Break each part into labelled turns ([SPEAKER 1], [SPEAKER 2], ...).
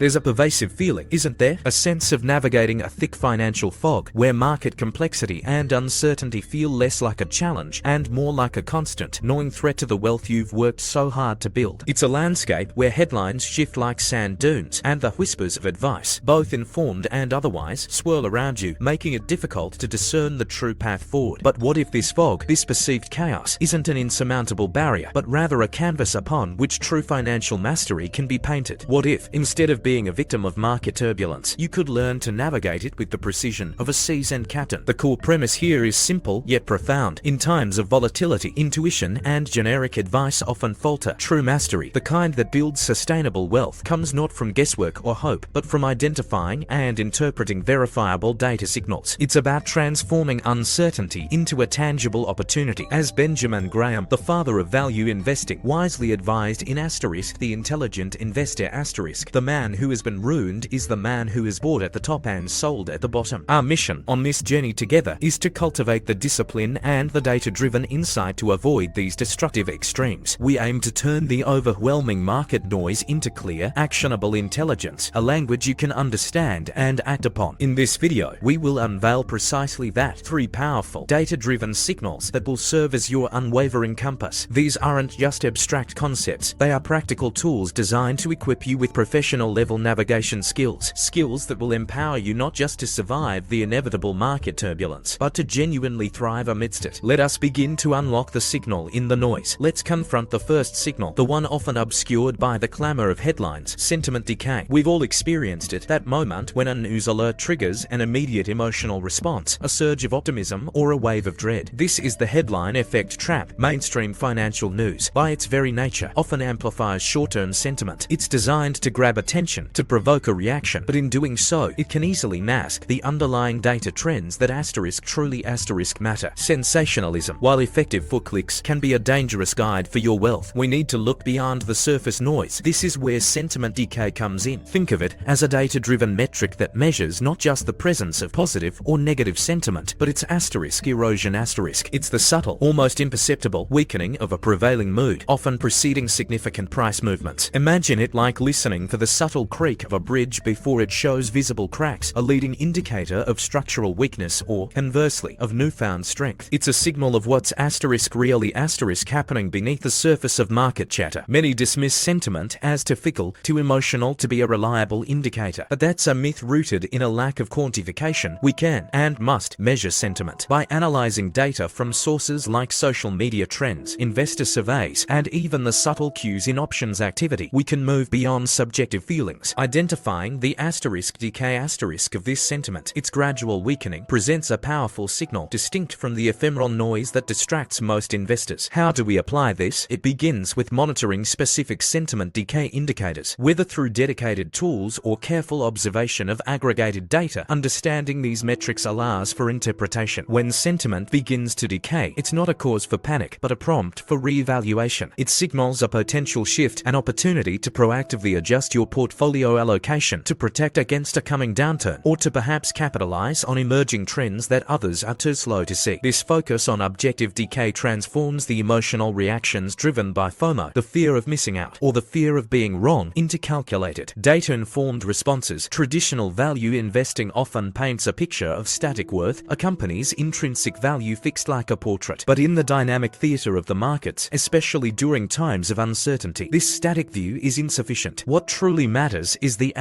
[SPEAKER 1] There's a pervasive feeling, isn't there? A sense of navigating a thick financial fog, where market complexity and uncertainty feel less like a challenge and more like a constant, gnawing threat to the wealth you've worked so hard to build. It's a landscape where headlines shift like sand dunes, and the whispers of advice, both informed and otherwise, swirl around you, making it difficult to discern the true path forward. But what if this fog, this perceived chaos, isn't an insurmountable barrier, but rather a canvas upon which true financial mastery can be painted? What if, instead of being a victim of market turbulence, you could learn to navigate it with the precision of a seasoned captain? The core premise here is simple yet profound. In times of volatility, intuition and generic advice often falter. True mastery, the kind that builds sustainable wealth, comes not from guesswork or hope, but from identifying and interpreting verifiable data signals. It's about transforming uncertainty into a tangible opportunity. As Benjamin Graham, the father of value investing, wisely advised in *the intelligent investor *, the man who has been ruined is the man who has bought at the top and sold at the bottom. Our mission on this journey together is to cultivate the discipline and the data-driven insight to avoid these destructive extremes. We aim to turn the overwhelming market noise into clear, actionable intelligence, a language you can understand and act upon. In this video, we will unveil precisely that: 3 powerful, data-driven signals that will serve as your unwavering compass. These aren't just abstract concepts, they are practical tools designed to equip you with professional-level navigation skills that will empower you not just to survive the inevitable market turbulence, but to genuinely thrive amidst it. Let us begin to unlock the signal in the noise. Let's confront the first signal, the one often obscured by the clamor of headlines: sentiment decay. We've all experienced it, that moment when a news alert triggers an immediate emotional response, a surge of optimism or a wave of dread. This is the headline effect trap. Mainstream financial news, by its very nature, often amplifies short-term sentiment. It's designed to grab attention, to provoke a reaction, but in doing so, it can easily mask the underlying data trends that truly matter. Sensationalism, while effective for clicks, can be a dangerous guide for your wealth. We need to look beyond the surface noise. This is where sentiment decay comes in. Think of it as a data-driven metric that measures not just the presence of positive or negative sentiment, but its erosion. It's the subtle, almost imperceptible weakening of a prevailing mood, often preceding significant price movements. Imagine it like listening for the subtle creak of a bridge before it shows visible cracks, a leading indicator of structural weakness or, conversely, of newfound strength. It's a signal of what's really happening beneath the surface of market chatter. Many dismiss sentiment as too fickle, too emotional to be a reliable indicator, but that's a myth rooted in a lack of quantification. We can and must measure sentiment by analyzing data from sources like social media trends, investor surveys, and even the subtle cues in options activity. We can move beyond subjective feelings, identifying the decay of this sentiment. Its gradual weakening presents a powerful signal, distinct from the ephemeral noise that distracts most investors. How do we apply this? It begins with monitoring specific sentiment decay indicators. Whether through dedicated tools or careful observation of aggregated data, understanding these metrics allows for interpretation. When sentiment begins to decay, it's not a cause for panic, but a prompt for re-evaluation. It signals a potential shift, an opportunity to proactively adjust your portfolio allocation, to protect against a coming downturn, or to perhaps capitalize on emerging trends that others are too slow to see. This focus on objective decay transforms the emotional reactions driven by FOMO, the fear of missing out, or the fear of being wrong, into calculated, data-informed responses. Traditional value investing often paints a picture of static worth, a company's intrinsic value fixed like a portrait. But in the dynamic theater of the markets, especially during times of uncertainty, this static view is insufficient. What truly matters is the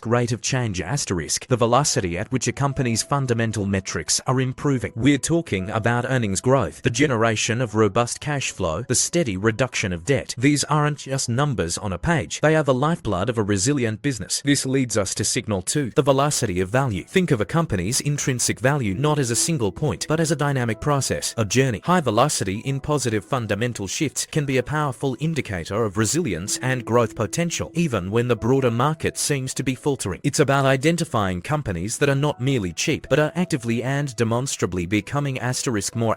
[SPEAKER 1] rate of change, the velocity at which a company's fundamental metrics are improving. We're talking about earnings growth, the generation of robust cash flow, the steady reduction of debt. These aren't just numbers on a page, they are the lifeblood of a resilient business. This leads us to signal 2, the velocity of value. Think of a company's intrinsic value not as a single point, but as a dynamic process, a journey. High velocity in positive fundamental shifts can be a powerful indicator of resilience and growth potential, even when the broader market seems to be faltering. It's about identifying companies that are not merely cheap, but are actively and demonstrably becoming more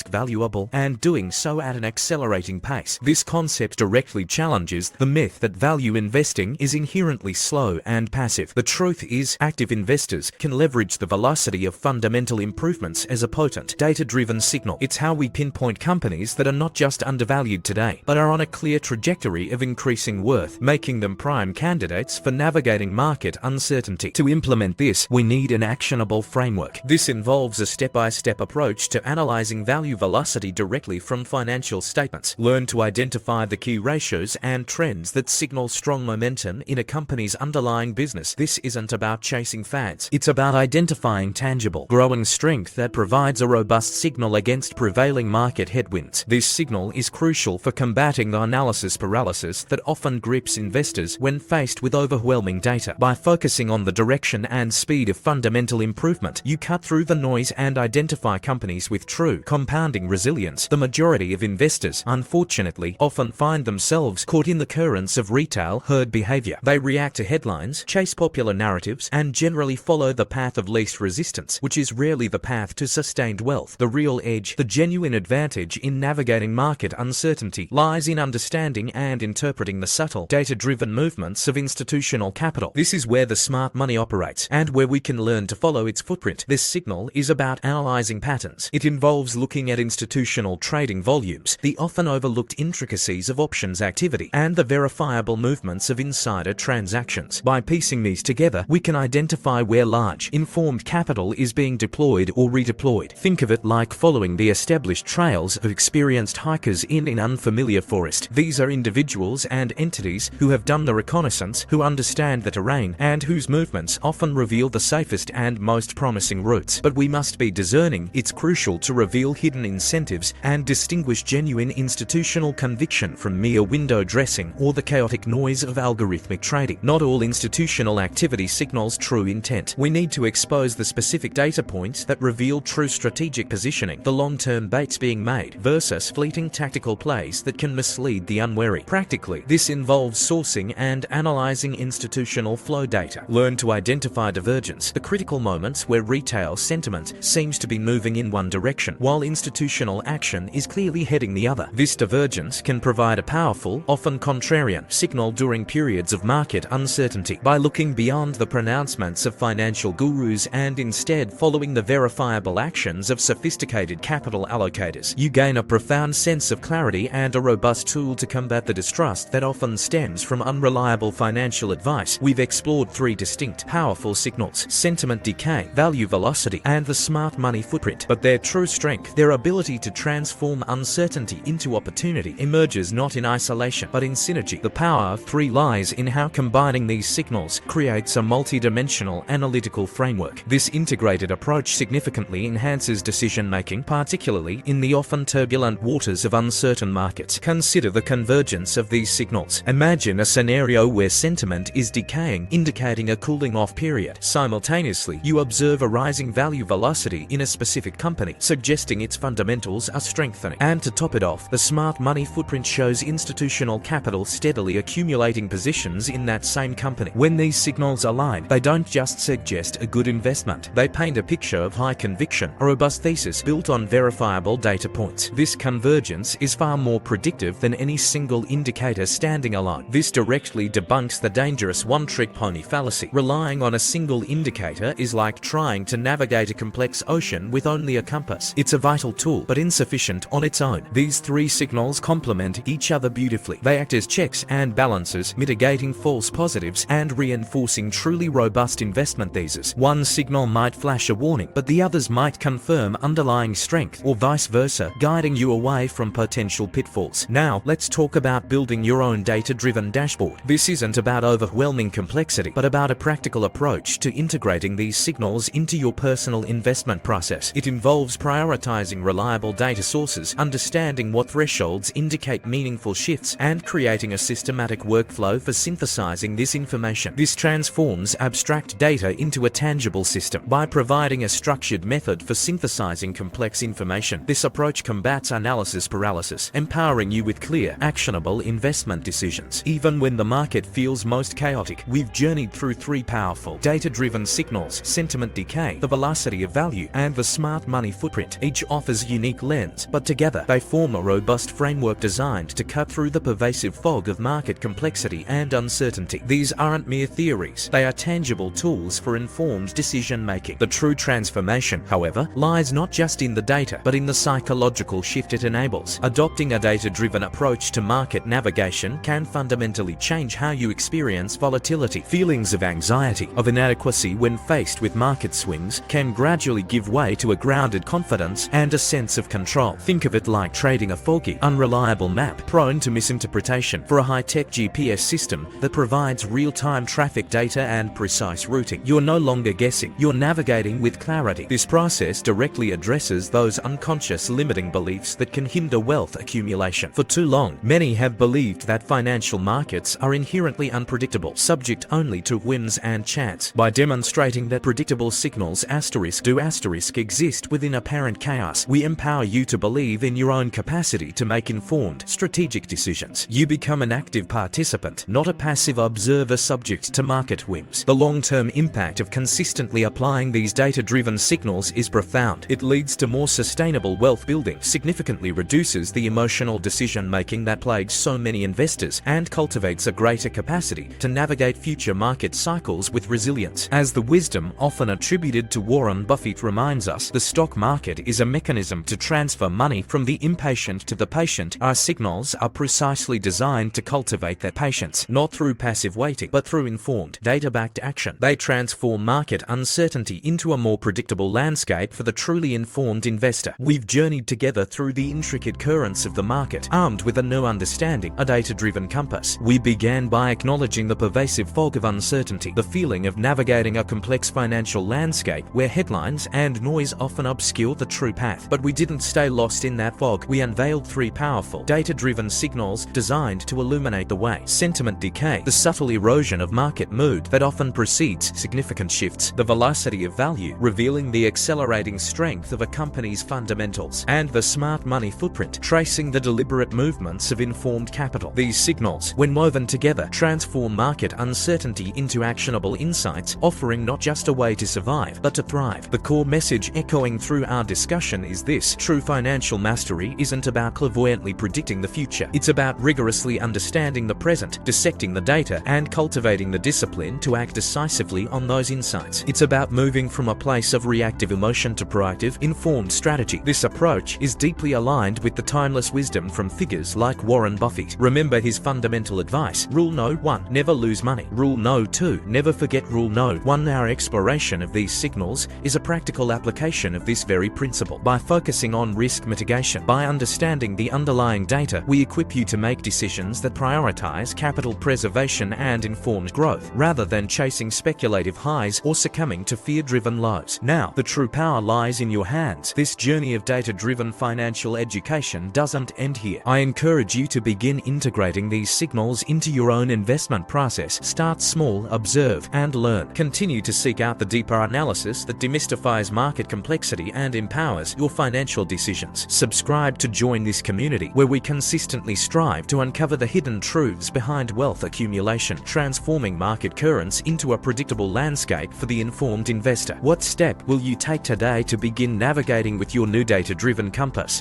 [SPEAKER 1] valuable, and doing so at an accelerating pace. This concept directly challenges the myth that value investing is inherently slow and passive. The truth is, active investors can leverage the velocity of fundamental improvements as a potent, data-driven signal. It's how we pinpoint companies that are not just undervalued today, but are on a clear trajectory of increasing worth, making them prime candidates candidates for navigating market uncertainty. To implement this, we need an actionable framework. This involves a step-by-step approach to analyzing value velocity directly from financial statements. Learn to identify the key ratios and trends that signal strong momentum in a company's underlying business. This isn't about chasing fads. It's about identifying tangible, growing strength that provides a robust signal against prevailing market headwinds. This signal is crucial for combating the analysis paralysis that often grips investors when faced with overwhelming data. By focusing on the direction and speed of fundamental improvement, you cut through the noise and identify companies with true compounding resilience. The majority of investors, unfortunately, often find themselves caught in the currents of retail herd behavior. They react to headlines, chase popular narratives, and generally follow the path of least resistance, which is rarely the path to sustained wealth. The real edge, the genuine advantage in navigating market uncertainty, lies in understanding and interpreting the subtle, data-driven movements of institutional capital. This is where the smart money operates, and where we can learn to follow its footprint. This signal is about analyzing patterns. It involves looking at institutional trading volumes, the often overlooked intricacies of options activity, and the verifiable movements of insider transactions. By piecing these together, we can identify where large, informed capital is being deployed or redeployed. Think of it like following the established trails of experienced hikers in an unfamiliar forest. These are individuals and entities who have done the reconnaissance, who understand the terrain, and whose movements often reveal the safest and most promising routes. But we must be discerning. It's crucial to reveal hidden incentives and distinguish genuine institutional conviction from mere window dressing or the chaotic noise of algorithmic trading. Not all institutional activity signals true intent. We need to expose the specific data points that reveal true strategic positioning, the long-term baits being made, versus fleeting tactical plays that can mislead the unwary. Practically, this involves sourcing and analyzing institutional flow data. Learn to identify divergence, the critical moments where retail sentiment seems to be moving in one direction, while institutional action is clearly heading the other. This divergence can provide a powerful, often contrarian, signal during periods of market uncertainty. By looking beyond the pronouncements of financial gurus and instead following the verifiable actions of sophisticated capital allocators, you gain a profound sense of clarity and a robust tool to combat the distrust that often stems from unreliable financial advice. We've explored three distinct, powerful signals: sentiment decay, value velocity, and the smart money footprint. But their true strength, their ability to transform uncertainty into opportunity, emerges not in isolation, but in synergy. The power of three lies in how combining these signals creates a multi-dimensional analytical framework. This integrated approach significantly enhances decision-making, particularly in the often turbulent waters of uncertain markets. Consider the convergence of these signals. Imagine a scenario where sentiment is decaying, indicating a cooling-off period. Simultaneously, you observe a rising value velocity in a specific company, suggesting its fundamentals are strengthening. And to top it off, the smart money footprint shows institutional capital steadily accumulating positions in that same company. When these signals align, they don't just suggest a good investment. They paint a picture of high conviction, a robust thesis built on verifiable data points. This convergence is far more predictive than any single indicator standing alone. This directly debunks the dangerous one-trick pony fallacy. Relying on a single indicator is like trying to navigate a complex ocean with only a compass. It's a vital tool, but insufficient on its own. These three signals complement each other beautifully. They act as checks and balances, mitigating false positives and reinforcing truly robust investment theses. One signal might flash a warning, but the others might confirm underlying strength, or vice versa, guiding you away from potential pitfalls. Now, let's talk about building your own data-driven dashboard. This isn't about overwhelming complexity, but about a practical approach to integrating these signals into your personal investment process. It involves prioritizing reliable data sources, understanding what thresholds indicate meaningful shifts, and creating a systematic workflow for synthesizing this information. This transforms abstract data into a tangible system. By providing a structured method for synthesizing complex information, this approach combats analysis paralysis, empowering you with clear, actionable investment decisions. Even when the market feels most chaotic, we've journeyed through three powerful, data-driven signals: sentiment decay, the velocity of value, and the smart money footprint. Each offers a unique lens, but together they form a robust framework designed to cut through the pervasive fog of market complexity and uncertainty. These aren't mere theories, they are tangible tools for informed decision-making. The true transformation, however, lies not just in the data, but in the psychological shift it enables. Adopting a data-driven approach to market navigation can fundamentally change how you to experience volatility. Feelings of anxiety, of inadequacy when faced with market swings can gradually give way to a grounded confidence and a sense of control. Think of it like trading a foggy, unreliable map, prone to misinterpretation. For a high-tech GPS system that provides real-time traffic data and precise routing, you're no longer guessing, you're navigating with clarity. This process directly addresses those unconscious limiting beliefs that can hinder wealth accumulation. For too long, many have believed that financial markets are inherently unpredictable, subject only to whims and chance. By demonstrating that predictable signals exist within apparent chaos, we empower you to believe in your own capacity to make informed, strategic decisions. You become an active participant, not a passive observer subject to market whims. The long-term impact of consistently applying these data-driven signals is profound. It leads to more sustainable wealth building, significantly reduces the emotional decision-making that plagues so many investors, and cultivates a greater capacity to navigate future market cycles with resilience. As the wisdom often attributed to Warren Buffett reminds us, the stock market is a mechanism to transfer money from the impatient to the patient. Our signals are precisely designed to cultivate that patience, not through passive waiting, but through informed, data-backed action. They transform market uncertainty into a more predictable landscape for the truly informed investor. We've journeyed together through the intricate currents of the market, armed with a new understanding, a data-driven compass. We began by acknowledging the pervasive fog of uncertainty, the feeling of navigating a complex financial landscape where headlines and noise often obscure the true path. But we didn't stay lost in that fog. We unveiled three powerful, data-driven signals designed to illuminate the way. Sentiment decay, the subtle erosion of market mood that often precedes significant shifts. The velocity of value, revealing the accelerating strength of a company's fundamentals. And the smart money footprint, tracing the deliberate movements of informed capital. These signals, when woven together, transform market uncertainty into actionable insights, offering not just a way to survive, but to thrive. The core message echoing through our discussion is this: true financial mastery isn't about clairvoyantly predicting the future. It's about rigorously understanding the present, dissecting the data, and cultivating the discipline to act decisively on those insights. It's about moving from a place of reactive emotion to proactive, informed strategy. This approach is deeply aligned with the timeless wisdom from figures like Warren Buffett. Remember his fundamental advice: Rule No. 1, never lose money. Rule No. 2, never forget Rule No. 1. Our exploration of these signals is a practical application of this very principle. By focusing on risk mitigation, by understanding the underlying data, we equip you to make decisions that prioritize capital preservation and informed growth, rather than chasing speculative highs or succumbing to fear-driven lows. Now, the true power lies in your hands. This journey of data-driven financial education doesn't end here. I encourage you to begin integrating these signals into your own investment process. Start small, observe, and learn. Continue to seek out the deeper analysis that demystifies market complexity and empowers your financial decisions. Subscribe to join this community where we consistently strive to uncover the hidden truths behind wealth accumulation, transforming market currents into a predictable landscape for the informed investor. What step will you take today to begin navigating with your new data-driven compass?